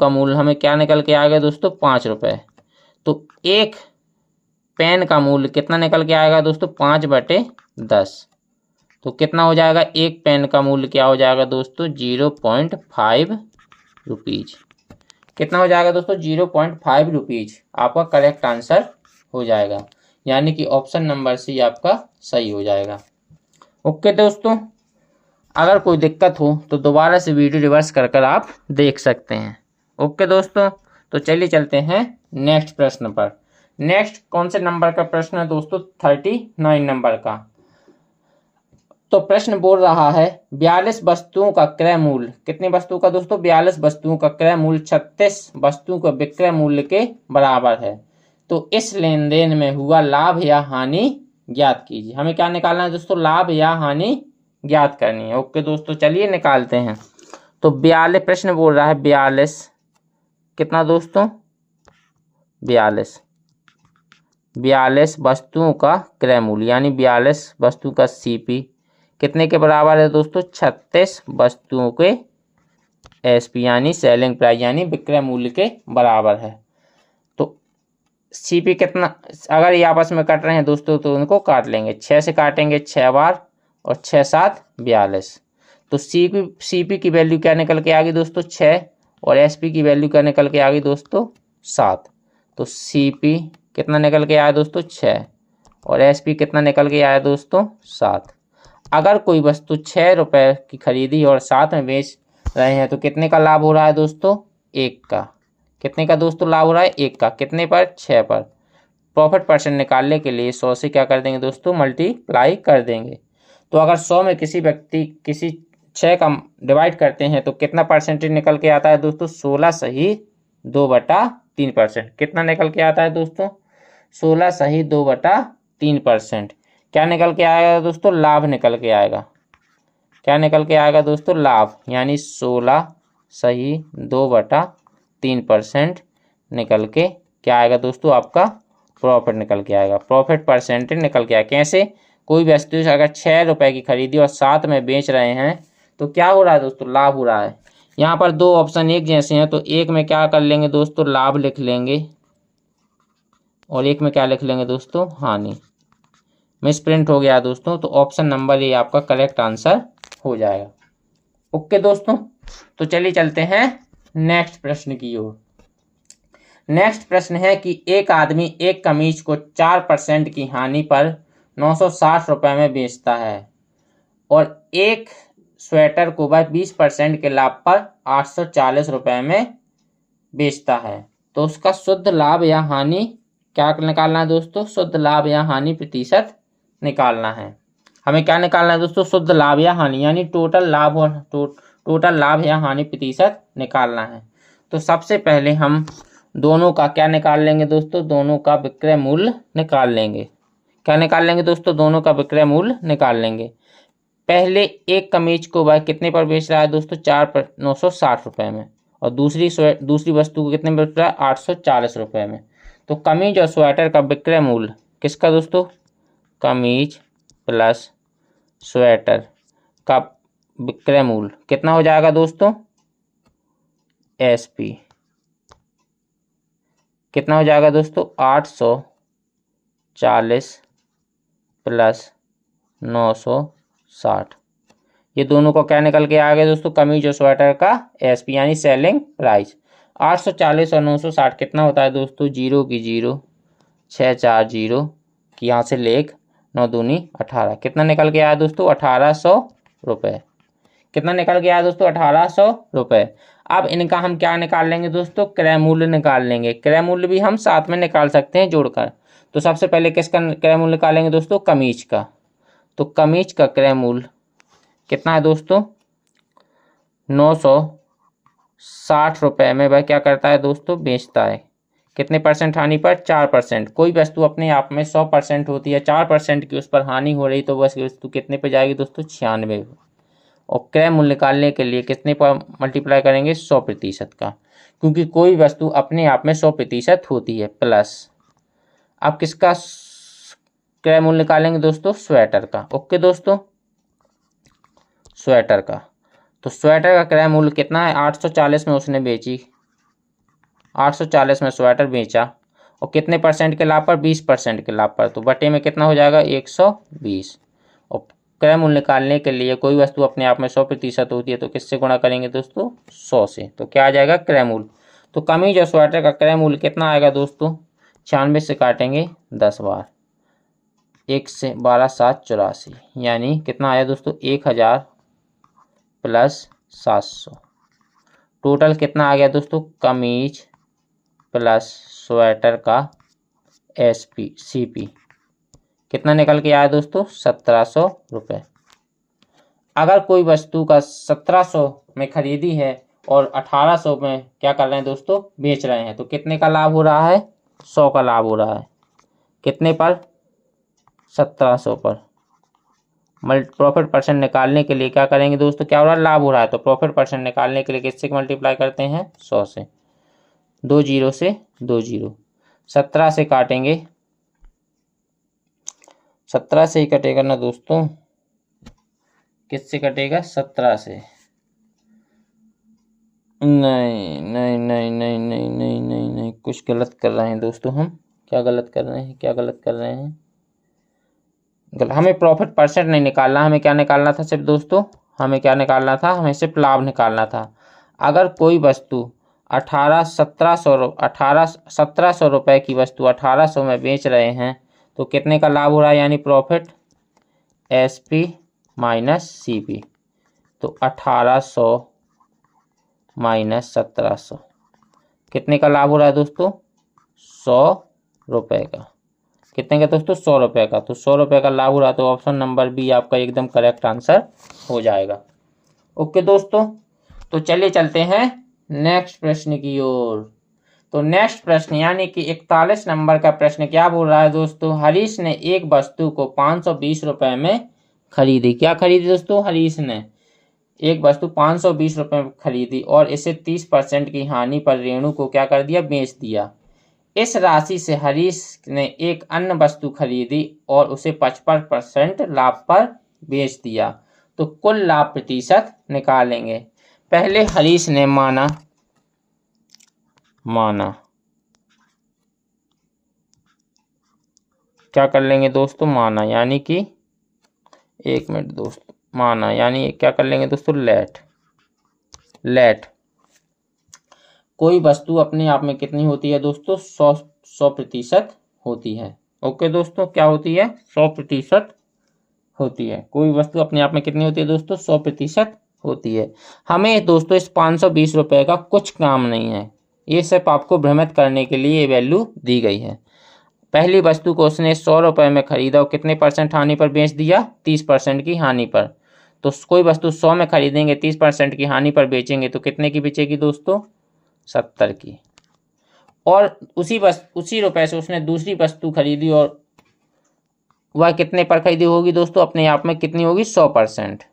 Speaker 1: मूल्य हमें क्या निकल के आएगा दोस्तों, 5 रुपये। तो एक पेन का मूल्य कितना निकल के आएगा दोस्तों, 5/10। तो कितना हो जाएगा, एक पेन का मूल्य क्या हो जाएगा दोस्तों, 0.5 रुपीज। कितना हो जाएगा दोस्तों, 0.5 रुपीज आपका करेक्ट आंसर हो जाएगा, यानी कि ऑप्शन नंबर सी आपका सही हो जाएगा। ओके दोस्तों, अगर कोई दिक्कत हो तो दोबारा से वीडियो रिवर्स कर आप देख सकते हैं। ओके दोस्तों, तो चलिए चलते हैं नेक्स्ट प्रश्न पर। नेक्स्ट कौन से नंबर का प्रश्न है दोस्तों, 39 नंबर का। तो प्रश्न बोल रहा है 42 वस्तुओं का क्रय मूल्य, कितनी वस्तु का दोस्तों, 42 वस्तुओं का क्रय मूल्य 36 वस्तुओं का विक्रय मूल्य के बराबर है। तो इस लेन देन में हुआ लाभ या हानि ज्ञात कीजिए। हमें क्या निकालना है दोस्तों, लाभ या हानि ज्ञात करनी है। ओके दोस्तों, चलिए निकालते हैं। तो 42 प्रश्न बोल रहा है 42 कितना दोस्तों, 42 वस्तुओं का क्रय मूल्य, यानी 42 वस्तु का सीपी कितने के बराबर है दोस्तों, 36 वस्तुओं के एसपी यानी सेलिंग प्राइस यानी विक्रय मूल्य के बराबर है। तो सीपी कितना, अगर ये आपस में कट रहे हैं दोस्तों तो उनको काट लेंगे, 6 से काटेंगे 6 बार और 6 7 42। तो सीपी की वैल्यू क्या निकल के आ गई दोस्तों, 6, और एसपी की वैल्यू क्या निकल के आ गई दोस्तों, 7। तो सीपी कितना निकल के आया दोस्तों, 6, और एसपी कितना निकल के आया दोस्तों, 7। अगर कोई वस्तु 6 रुपये की खरीदी और 7 में बेच रहे हैं तो कितने का लाभ हो रहा है दोस्तों, 1 का। कितने का दोस्तों लाभ हो रहा है, 1 का। कितने पर, 6 पर। प्रॉफिट परसेंट निकालने के लिए 100 से क्या कर देंगे दोस्तों, मल्टीप्लाई कर देंगे। तो अगर 100 में किसी 6 का डिवाइड करते हैं तो कितना परसेंटेज निकल के आता है दोस्तों, 16 सही 2/3%। कितना निकल के आता है दोस्तों, 16 सही 2/3%। क्या निकल के आएगा दोस्तों, लाभ निकल के आएगा। क्या निकल के आएगा दोस्तों, लाभ, यानी 16 सही 2/3% निकल के क्या आएगा दोस्तों, आपका प्रॉफिट निकल के आएगा। प्रॉफिट परसेंटेज निकल के आएगा। कैसे, कोई वस्तु अगर 6 रुपये की खरीदी और 7 में बेच रहे हैं तो क्या हो रहा है दोस्तों, लाभ हो रहा है। यहाँ पर दो ऑप्शन एक जैसे हैं, तो एक में क्या कर लेंगे दोस्तों, लाभ लिख लेंगे, और एक में क्या लिख लेंगे दोस्तों, हानि। मिसप्रिंट हो गया दोस्तों, तो ऑप्शन नंबर ए आपका करेक्ट आंसर हो जाएगा। ओके दोस्तों, तो चलिए चलते हैं नेक्स्ट प्रश्न की ओर। नेक्स्ट प्रश्न है कि एक आदमी एक कमीज को 4% की हानि पर 960 रुपये में बेचता है और एक स्वेटर को वह 20% के लाभ पर 840 रुपये में बेचता है। तो उसका शुद्ध लाभ या हानि क्या निकालना है दोस्तों, शुद्ध लाभ या हानि प्रतिशत निकालना है। हमें क्या निकालना है दोस्तों, शुद्ध लाभ या हानि, यानी टोटल लाभ और टोटल लाभ या हानि प्रतिशत निकालना है। तो सबसे पहले हम दोनों का क्या निकाल लेंगे दोस्तों, दोनों का विक्रय मूल्य निकाल लेंगे। क्या निकाल लेंगे दोस्तों, दोनों का विक्रय मूल्य निकाल लेंगे। पहले एक कमीज को वह कितने पर बेच रहा है दोस्तों, 960 रुपये में, और दूसरी वस्तु को कितने में बेच रहा है, 840 रुपये में। तो कमीज और स्वेटर का विक्रय मूल्य किसका दोस्तों, कमीज प्लस स्वेटर का विक्रय मूल्य कितना हो जाएगा दोस्तों, SP कितना हो जाएगा दोस्तों, 840 प्लस 960। ये दोनों को क्या निकल के आ गया दोस्तों, कमीज और स्वेटर का SP यानी सेलिंग प्राइस। 840 और 960 कितना होता है दोस्तों, 0 की 0, 6 4 0 की यहाँ से लेख 9 दूनी 18, कितना निकल के आया दोस्तों, 1800 रुपये। कितना निकल के आया दोस्तों, 1800 रुपये। अब इनका हम क्या निकाल लेंगे दोस्तों, क्रय मूल्य निकाल लेंगे। क्रय मूल्य भी हम साथ में निकाल सकते हैं जोड़कर। तो सबसे पहले किसका क्रय मूल्य निकालेंगे दोस्तों, कमीज का। तो कमीज का क्रय मूल्य कितना है दोस्तों, 960 रुपये में वह क्या करता है दोस्तों, बेचता है। कितने परसेंट हानि पर, 4%। कोई वस्तु अपने आप में 100% होती है, 4% की उस पर हानि हो रही तो वह वस्तु कितने पे जाएगी दोस्तों, 96। और क्रय मूल्य निकालने के लिए कितने पर मल्टीप्लाई करेंगे, 100% का, क्योंकि कोई वस्तु अपने आप में 100% होती है। प्लस अब किसका क्रय मूल्य निकालेंगे दोस्तों, स्वेटर का। ओके दोस्तों, स्वेटर का। तो स्वेटर का क्रय मूल्य कितना है, 840 में उसने बेची, 840 में स्वेटर बेचा और कितने परसेंट के लाभ पर, 20% के लाभ पर। तो बटे में कितना हो जाएगा, 120। और क्रय मूल्य निकालने के लिए कोई वस्तु अपने आप में 100% होती है तो किससे गुणा करेंगे दोस्तों, 100 से। तो क्या आ जाएगा, क्रय मूल्य। तो कमीज और स्वेटर का क्रय मूल्य कितना आएगा दोस्तों, 96 से काटेंगे 10 बार, 1 से 12 7 84, यानी कितना आया दोस्तों, 1000 प्लस 700। टोटल कितना आ गया दोस्तों, कमीज प्लस स्वेटर का SP CP कितना निकल के आया दोस्तों, 1700 रुपये। अगर कोई वस्तु का 1700 में खरीदी है और 1800 में क्या कर रहे हैं दोस्तों, बेच रहे हैं, तो कितने का लाभ हो रहा है, 100 का लाभ हो रहा है। कितने पर, 1700 पर। प्रॉफिट परसेंट निकालने के लिए क्या करेंगे दोस्तों, क्या हो रहा है, लाभ हो रहा है, तो प्रॉफिट परसेंट निकालने के लिए किससे मल्टीप्लाई करते हैं, 100 से। 2 0 से 2 0, 17 से काटेंगे, 17 से ही कटेगा ना दोस्तों, किससे कटेगा, 17 से। नहीं नहीं नहीं नहीं नहीं नहीं नहीं नहीं, कुछ गलत कर रहे हैं दोस्तों हम। क्या गलत कर रहे हैं, क्या गलत कर रहे हैं, हमें प्रॉफिट परसेंट नहीं निकालना, हमें क्या निकालना था सिर्फ दोस्तों, हमें क्या निकालना था, हमें सिर्फ लाभ निकालना था। अगर कोई वस्तु 1700 रुपये की वस्तु 1800 में बेच रहे हैं तो कितने का लाभ हो रहा है, यानी प्रॉफिट SP माइनस CP। तो 1800 माइनस 1700 कितने का लाभ हो रहा है दोस्तों, 100 रुपये का। कितने का दोस्तों, 100 रुपये का। तो 100 रुपये का लाभ हो रहा है, तो ऑप्शन नंबर बी आपका एकदम करेक्ट आंसर हो जाएगा। ओके दोस्तों, तो चलिए चलते हैं नेक्स्ट प्रश्न की ओर। तो नेक्स्ट प्रश्न यानी कि 41 नंबर का प्रश्न क्या बोल रहा है दोस्तों, हरीश ने एक वस्तु को 520 रुपये में खरीदी। क्या खरीदी दोस्तों, हरीश ने एक वस्तु 520 रुपये में खरीदी और इसे 30% की हानि पर रेणु को क्या कर दिया, बेच दिया। इस राशि से हरीश ने एक अन्य वस्तु खरीदी और उसे 55% लाभ पर बेच दिया। तो कुल लाभ प्रतिशत निकालेंगे। पहले हरीश ने माना क्या कर लेंगे दोस्तों, माना, यानी कि 1 मिनट दोस्तों, माना यानी क्या कर लेंगे दोस्तों, लेट। कोई वस्तु अपने आप में कितनी होती है दोस्तों, 100% होती है। ओके दोस्तों, क्या होती है, 100% होती है। कोई वस्तु अपने आप में कितनी होती है दोस्तों, 100% होती है। हमें दोस्तों इस 520 रुपये का कुछ काम नहीं है, ये सिर्फ आपको भ्रमित करने के लिए ये वैल्यू दी गई है। पहली वस्तु को उसने 100 रुपये में खरीदा और कितने % हानि पर बेच दिया, 30% की हानि पर। तो कोई वस्तु 100 में खरीदेंगे, 30% की हानि पर बेचेंगे तो कितने की बेचेगी दोस्तों, 70 की। और उसी रुपए से उसने दूसरी वस्तु खरीदी और वह कितने पर खरीदी होगी दोस्तों, अपने आप में कितनी होगी, 100%।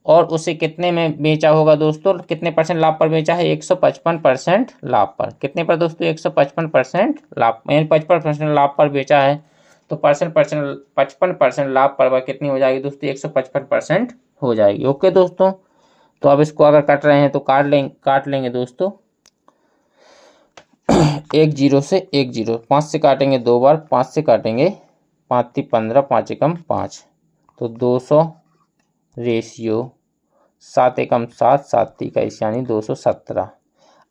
Speaker 1: और उसे कितने में बेचा होगा दोस्तों, कितने % लाभ पर बेचा है, 155% लाभ पर। कितने पर दोस्तों, 155% लाभ, यानी 55% लाभ पर बेचा है। तो 55% लाभ पर वह कितनी हो जाएगी दोस्तों, 155% हो जाएगी। ओके दोस्तों, तो अब इसको अगर कट रहे हैं तो काट लेंगे दोस्तों। 1 0 से 1 0, 5 से काटेंगे 2 बार, 5 से काटेंगे 5 3 15, 5 एकम 5, तो 200 रेशियो 7 एकम 7, 7 3 21 यानी 217।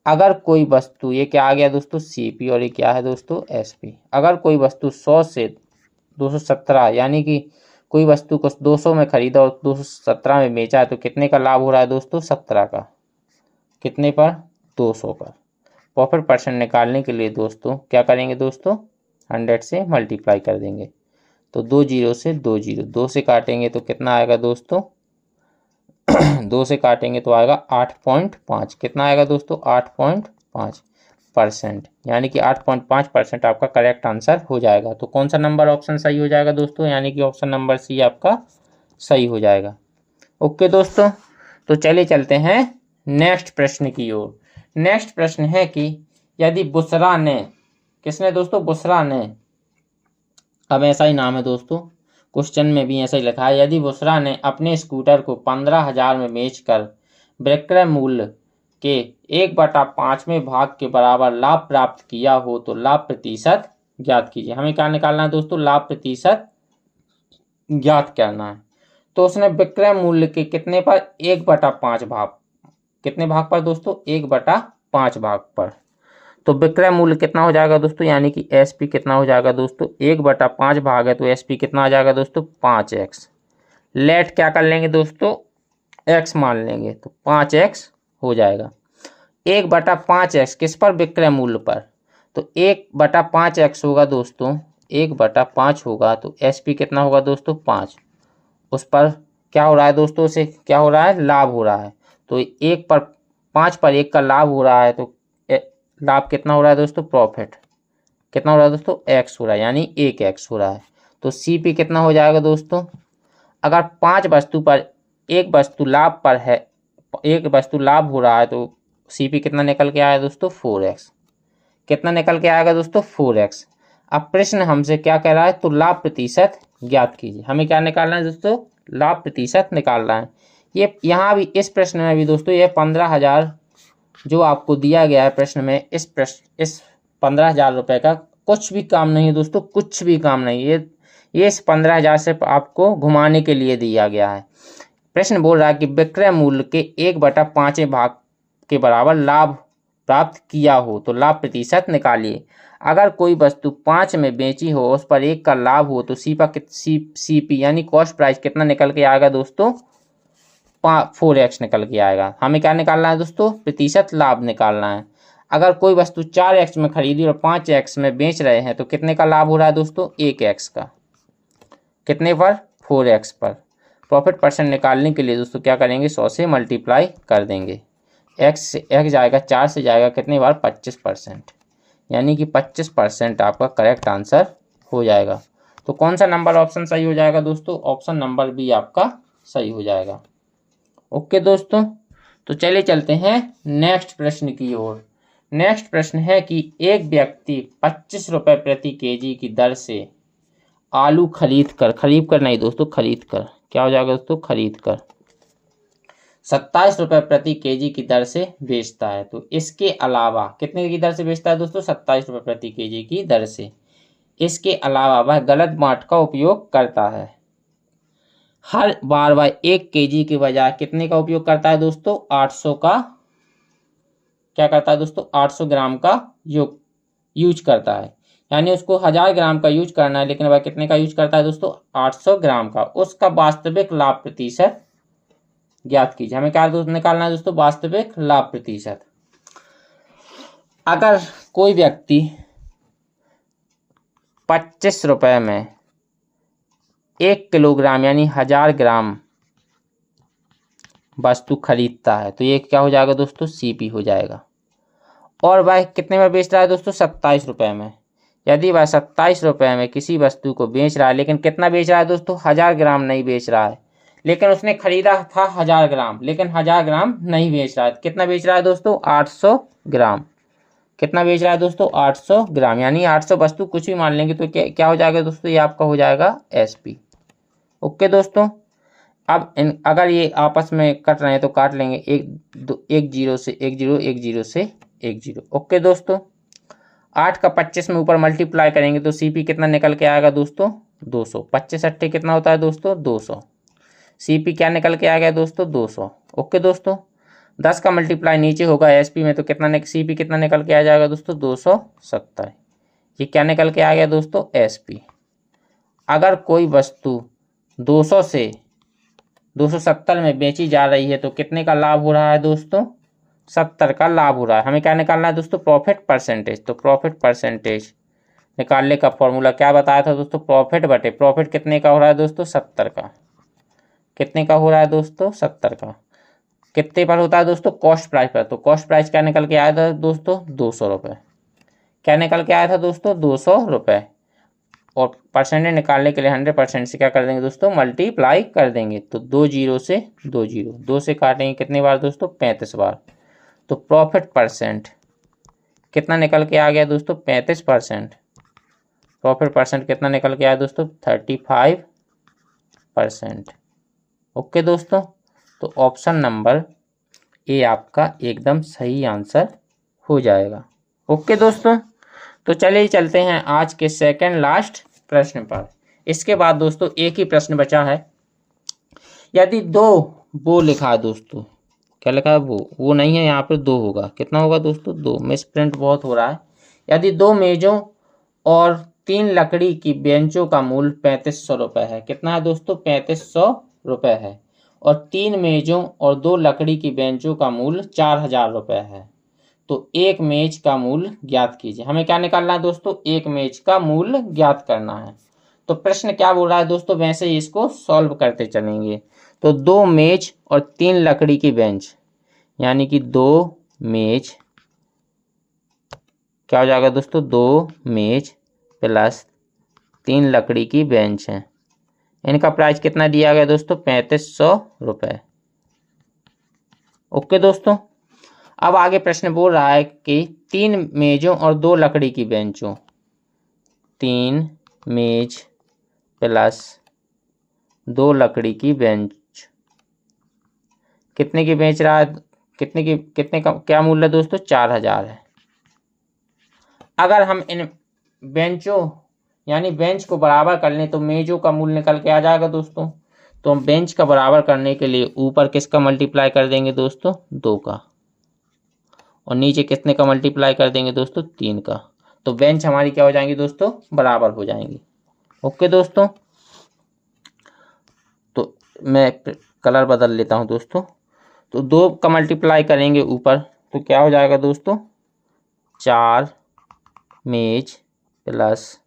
Speaker 1: अगर कोई वस्तु, ये क्या आ गया दोस्तों सीपी और ये क्या है दोस्तों एसपी। अगर कोई वस्तु 100 से 217 यानी कि कोई वस्तु को 200 में खरीदा और 217 में बेचा है तो कितने का लाभ हो रहा है दोस्तों 17 का। कितने पर 200 पर। प्रॉफिट परसेंट निकालने के लिए दोस्तों क्या करेंगे दोस्तों 100 से मल्टीप्लाई कर देंगे। तो 2 0 से 2 0, 2 से काटेंगे तो कितना आएगा दोस्तों 2 से काटेंगे तो आएगा 8.5। कितना आएगा दोस्तों 8.5%, यानी कि 8.5% आपका करेक्ट आंसर हो जाएगा। तो कौन सा नंबर ऑप्शन सही हो जाएगा दोस्तों, यानी कि ऑप्शन नंबर सी आपका सही हो जाएगा। ओके दोस्तों, तो चलिए चलते हैं नेक्स्ट प्रश्न की ओर। नेक्स्ट प्रश्न है कि यदि बुसरा ने, किसने दोस्तों बुसरा ने, अब ऐसा ही नाम है दोस्तों, क्वेश्चन में भी ऐसा ही लिखा है, यदि बुसरा ने अपने स्कूटर को 15,000 में बेचकर विक्रय मूल्य के 1/5वें भाग के बराबर लाभ प्राप्त किया हो तो लाभ प्रतिशत ज्ञात कीजिए। हमें क्या निकालना है दोस्तों लाभ प्रतिशत ज्ञात करना है। तो उसने विक्रय मूल्य के कितने पर 1/5 भाग, कितने भाग पर दोस्तों 1/5 भाग पर। तो विक्रय मूल्य कितना हो जाएगा दोस्तों, यानी कि एसपी कितना हो जाएगा दोस्तों 1/5 भाग है तो एसपी कितना आ जाएगा दोस्तों 5x। लेट क्या कर लेंगे दोस्तों x मान लेंगे तो 5x हो जाएगा। 1/5x किस पर विक्रय मूल्य पर, तो 1/5x होगा दोस्तों 1/5 होगा तो एसपी कितना होगा दोस्तों 5। उस पर क्या हो रहा है दोस्तों, से क्या हो रहा है लाभ हो रहा है, तो 1 पर 5 पर 1 का लाभ हो रहा है तो लाभ कितना हो रहा है दोस्तों प्रॉफिट कितना हो रहा है दोस्तों x हो रहा है, यानी 1x हो रहा है। तो सीपी कितना हो जाएगा दोस्तों, अगर 5 वस्तु पर एक वस्तु लाभ पर है, एक वस्तु लाभ हो रहा है तो सीपी कितना निकल के आया दोस्तों 4x। कितना निकल के आएगा दोस्तों 4x। अब प्रश्न हमसे क्या कह रहा है, तो लाभ प्रतिशत ज्ञात कीजिए। हमें क्या निकालना है दोस्तों लाभ प्रतिशत निकालना है। ये यहाँ भी इस प्रश्न में भी दोस्तों ये 15,000 जो आपको दिया गया है प्रश्न में, इस 15,000 रुपये का कुछ भी काम नहीं है दोस्तों, कुछ भी काम नहीं। ये इस 15,000 से आपको घुमाने के लिए दिया गया है। प्रश्न बोल रहा है कि विक्रय मूल्य के 1/5 भाग के बराबर लाभ प्राप्त किया हो तो लाभ प्रतिशत निकालिए। अगर कोई वस्तु 5 में बेची हो उस पर 1 का लाभ हो तो सीपी यानी कॉस्ट प्राइस कितना निकल के आएगा दोस्तों 4x निकल के आएगा। हमें क्या निकालना है दोस्तों प्रतिशत लाभ निकालना है। अगर कोई वस्तु 4x में खरीदी और 5x में बेच रहे हैं तो कितने का लाभ हो रहा है दोस्तों 1x का। कितने पर 4x पर। प्रॉफिट परसेंट निकालने के लिए दोस्तों क्या करेंगे 100 से मल्टीप्लाई कर देंगे। x जाएगा 4 से जाएगा कितने बार 25%, यानी कि 25% आपका करेक्ट आंसर हो जाएगा। तो कौन सा नंबर ऑप्शन सही हो जाएगा दोस्तों, ऑप्शन नंबर बी आपका सही हो जाएगा। ओके दोस्तों, तो चलिए चलते हैं नेक्स्ट प्रश्न की ओर। नेक्स्ट प्रश्न है कि एक व्यक्ति 25 रुपये प्रति केजी की दर से आलू खरीद कर नहीं दोस्तों खरीद कर, क्या हो जाएगा दोस्तों खरीद कर 27 रुपये प्रति केजी की दर से बेचता है। तो इसके अलावा कितने की दर से बेचता है दोस्तों 27 रुपये प्रति केजी की दर से। इसके अलावा वह गलत बाट का उपयोग करता है। हर बार वह 1 केजी के बजाय कितने का उपयोग करता है दोस्तों 800 का, क्या करता है दोस्तों 800 ग्राम का यूज करता है। यानी उसको 1000 ग्राम का यूज करना है लेकिन वह कितने का यूज करता है दोस्तों 800 ग्राम का। उसका वास्तविक लाभ प्रतिशत ज्ञात कीजिए। हमें क्या निकालना है दोस्तों वास्तविक लाभ प्रतिशत। अगर कोई व्यक्ति 25 रुपये में 1 किलोग्राम यानी 1000 ग्राम वस्तु खरीदता है तो ये क्या हो जाएगा दोस्तों सीपी हो जाएगा। और वह कितने में बेच रहा है दोस्तों 27 रुपये में। यदि वह 27 रुपये में किसी वस्तु को बेच रहा है लेकिन कितना बेच रहा है दोस्तों 1000 ग्राम नहीं बेच रहा है, लेकिन उसने खरीदा था 1000 ग्राम लेकिन 1000 ग्राम नहीं बेच रहा है, कितना बेच रहा है दोस्तों 800 ग्राम। कितना बेच रहा है दोस्तों 800 ग्राम, यानी 800 वस्तु कुछ भी मान लेंगे तो क्या हो जाएगा दोस्तों ये आपका हो जाएगा एसपी। ओके दोस्तों, अब अगर ये आपस में कट रहे हैं तो काट लेंगे, एक जीरो से एक जीरो, एक जीरो से एक जीरो। ओके दोस्तों, 8 का 25 में ऊपर मल्टीप्लाई करेंगे तो सीपी कितना निकल के आएगा दोस्तों, 200। 25 अट्ठे कितना होता है दोस्तों, 200। सीपी क्या निकल के आ गया दोस्तों, 200। ओके दोस्तों, 10 का मल्टीप्लाई नीचे होगा एसपी में तो कितना सीपी कितना निकल के आ जाएगा दोस्तों, 270। ये क्या निकल के आ गया दोस्तों, एसपी। अगर कोई वस्तु 200 से 270 में बेची जा रही है तो कितने का लाभ हो रहा है दोस्तों, 70 का लाभ हो रहा है। हमें क्या निकालना है दोस्तों, प्रॉफिट परसेंटेज। तो प्रॉफिट परसेंटेज निकालने का फॉर्मूला क्या बताया था दोस्तों, प्रॉफिट बटे प्रॉफिट कितने का हो रहा है दोस्तों, 70 का। कितने का हो रहा है दोस्तों, 70 का। कितने पर होता है दोस्तों, कॉस्ट प्राइस पर। तो कॉस्ट प्राइस क्या निकल के आया था दोस्तों, 200 रुपये। क्या निकल के आया था दोस्तों, 200 रुपये। और परसेंटेज निकालने के लिए 100% से क्या कर देंगे दोस्तों, मल्टीप्लाई कर देंगे। तो 2 जीरो से 2 जीरो, 2 से काटेंगे कितनी बार दोस्तों, 35 बार। तो प्रॉफिट परसेंट कितना निकल के आ गया दोस्तों, 35%। प्रॉफिट परसेंट कितना निकल के आया दोस्तों, 35%। ओके दोस्तों, तो ऑप्शन नंबर ए आपका एकदम सही आंसर हो जाएगा। ओके दोस्तों, तो चलिए चलते हैं आज के सेकंड लास्ट प्रश्न पर। इसके बाद दोस्तों एक ही प्रश्न बचा है। यदि दो वो लिखा है दोस्तों, क्या लिखा है, वो नहीं है यहाँ पर, 2 होगा। कितना होगा दोस्तों, 2। मिस प्रिंट बहुत हो रहा है। यदि 2 मेजों और 3 लकड़ी की बेंचों का मूल्य 3500 रुपये है। कितना है दोस्तों, 3500 रुपये है। और 3 मेजों और 2 लकड़ी की बेंचों का मूल्य 4000 रुपये है। तो एक मेज का मूल्य ज्ञात कीजिए। हमें क्या निकालना है दोस्तों, एक मेज का मूल्य ज्ञात करना है। तो प्रश्न क्या बोल रहा है दोस्तों, वैसे ही इसको सॉल्व करते चलेंगे। तो 2 मेज और 3 लकड़ी की बेंच, यानी कि 2 मेज, क्या हो जाएगा दोस्तों, 2 मेज प्लस 3 लकड़ी की बेंच है। इनका प्राइस कितना दिया गया दोस्तों, 3500 रुपये। ओके दोस्तों, अब आगे प्रश्न बोल रहा है कि 3 मेजों और 2 लकड़ी की बेंचों, 3 मेज प्लस 2 लकड़ी की बेंच कितने की बेच रहा है, कितने का क्या मूल्य है दोस्तों, 4000 है। अगर हम इन बेंचों यानी बेंच को बराबर कर लें तो मेजों का मूल्य निकल के आ जाएगा दोस्तों। तो हम बेंच का बराबर करने के लिए ऊपर किसका मल्टीप्लाई कर देंगे दोस्तों, 2 का। और नीचे कितने का मल्टीप्लाई कर देंगे दोस्तों, 3 का। तो बेंच हमारी क्या हो जाएंगी दोस्तों, बराबर हो जाएंगी। ओके दोस्तों, तो मैं कलर बदल लेता हूं दोस्तों। तो 2 का मल्टीप्लाई करेंगे ऊपर तो क्या हो जाएगा दोस्तों, 4 मेज प्लस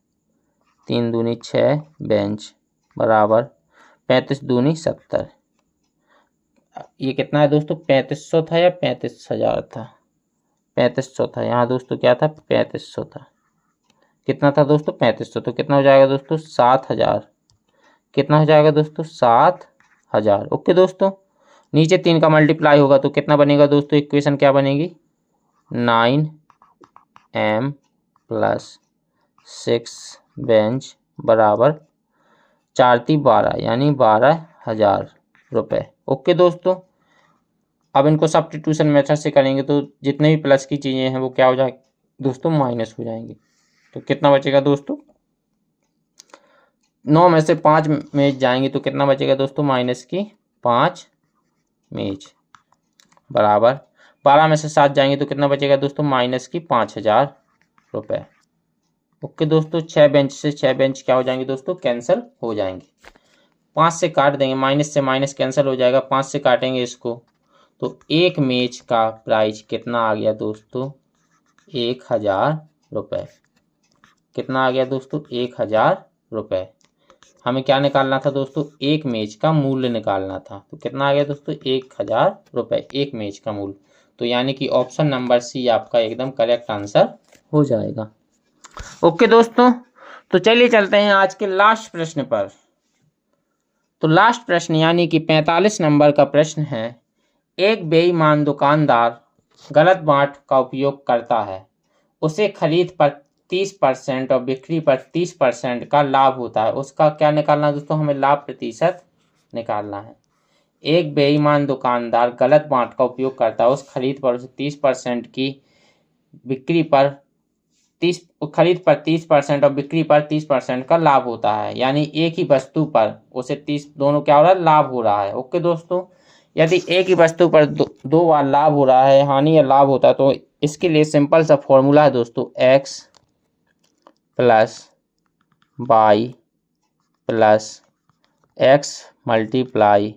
Speaker 1: 3 दूनी 6 बेंच बराबर 35 दूनी 70। ये कितना है दोस्तों, 3500 था या 35000 था, 3500 था। यहाँ दोस्तों क्या था, 3500 था। कितना था दोस्तों, 3500। तो कितना हो जाएगा दोस्तों, 7000। कितना हो जाएगा दोस्तों, 7000। ओके दोस्तों, नीचे 3 का मल्टीप्लाई होगा तो कितना बनेगा दोस्तों, इक्वेशन क्या बनेगी, 9m प्लस 6 बेंच बराबर 4 × 12 यानी 12000 रुपये। ओके दोस्तों, अब इनको सब्स्टिट्यूशन मेथड से करेंगे तो जितने भी प्लस की चीज़ें हैं वो क्या हो जाएगी दोस्तों, माइनस हो जाएंगी। तो कितना बचेगा दोस्तों, 9 में से 5 मेज जाएंगे तो कितना बचेगा दोस्तों, माइनस की 5 मेज बराबर 12 में से 7 जाएंगे तो कितना बचेगा दोस्तों, माइनस की 5000 रुपये। ओके दोस्तों, 6 बेंच से 6 बेंच क्या हो जाएंगे दोस्तों, कैंसिल हो जाएंगे। 5 से काट देंगे, माइनस से माइनस कैंसिल हो जाएगा, 5 से काटेंगे इसको तो एक मेज का प्राइस कितना आ गया दोस्तों, 1000 रुपये। कितना आ गया दोस्तों, 1000 रुपये। हमें क्या निकालना था दोस्तों, एक मेज का मूल्य निकालना था। तो कितना आ गया दोस्तों, 1000 रुपये एक मेज का मूल्य। तो यानी कि ऑप्शन नंबर सी आपका एकदम करेक्ट आंसर हो जाएगा। ओके दोस्तों, तो चलिए चलते हैं आज के लास्ट प्रश्न पर। तो लास्ट प्रश्न यानी कि 45 नंबर का प्रश्न है, एक बेईमान दुकानदार गलत बांट का उपयोग करता है, उसे खरीद पर 30% और बिक्री पर 30% का लाभ होता है। उसका क्या निकालना है दोस्तों, हमें लाभ प्रतिशत निकालना है। एक बेईमान दुकानदार गलत बांट का उपयोग करता है, उस खरीद पर उसे 30% की बिक्री पर 30% और बिक्री पर 30% का लाभ होता है। यानी एक ही वस्तु पर उसे 30 दोनों क्या हो रहा है, लाभ हो रहा है। ओके दोस्तों, यदि एक ही वस्तु पर दो बार लाभ हो रहा है, हानि या लाभ होता है, तो इसके लिए सिंपल सा फॉर्मूला है दोस्तों, x plus y plus x multiply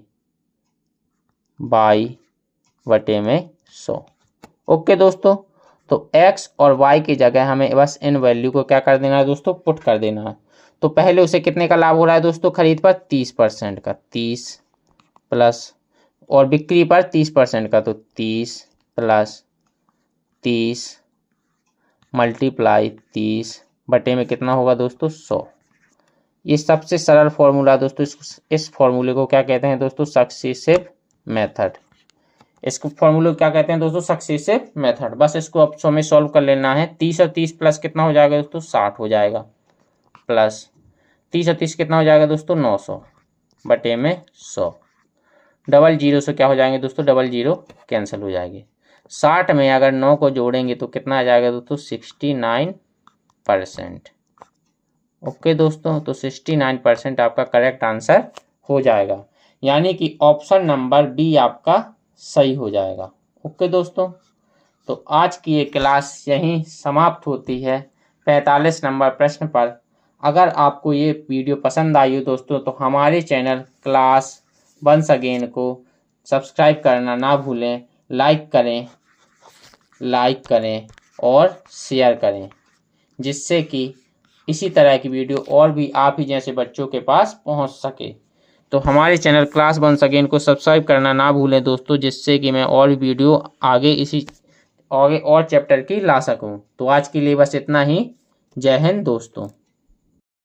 Speaker 1: by बटे में 100। ओके दोस्तों, तो x और y की जगह हमें बस इन वैल्यू को क्या कर देना है दोस्तों, पुट कर देना है। तो पहले उसे कितने का लाभ हो रहा है दोस्तों, खरीद पर 30% का, 30 प्लस, और बिक्री पर 30% का, तो 30 प्लस 30 मल्टीप्लाई 30 बटे में कितना होगा दोस्तों, 100। ये सबसे सरल फॉर्मूला दोस्तों, इस फॉर्मूले को क्या कहते हैं दोस्तों, सक्सेसिव मेथड। इसको फॉर्मूले को क्या कहते हैं दोस्तों, सक्सेसिव मेथड। बस इसको अब हमें सॉल्व कर लेना है। 30 और 30 प्लस कितना हो जाएगा दोस्तों, 60 हो जाएगा, प्लस 30 और 30 कितना हो जाएगा दोस्तों, 900 बटे में 100। डबल जीरो से क्या हो जाएंगे दोस्तों, डबल जीरो कैंसिल हो जाएंगे। 60 में अगर 9 को जोड़ेंगे तो कितना आ जाएगा दोस्तों, 69%। ओके दोस्तों, तो 69% आपका करेक्ट आंसर हो जाएगा, यानी कि ऑप्शन नंबर बी आपका सही हो जाएगा। ओके दोस्तों, तो आज की ये क्लास यहीं समाप्त होती है 45 नंबर प्रश्न पर। अगर आपको ये वीडियो पसंद आई हो दोस्तों, तो हमारे चैनल क्लास वंस अगेन को सब्सक्राइब करना ना भूलें, लाइक करें और शेयर करें, जिससे कि इसी तरह की वीडियो और भी आप ही जैसे बच्चों के पास पहुंच सके। तो हमारे चैनल क्लास वंस अगेन को सब्सक्राइब करना ना भूलें दोस्तों, जिससे कि मैं और भी वीडियो आगे और चैप्टर की ला सकूं। तो आज के लिए बस इतना ही। जय हिंद दोस्तों।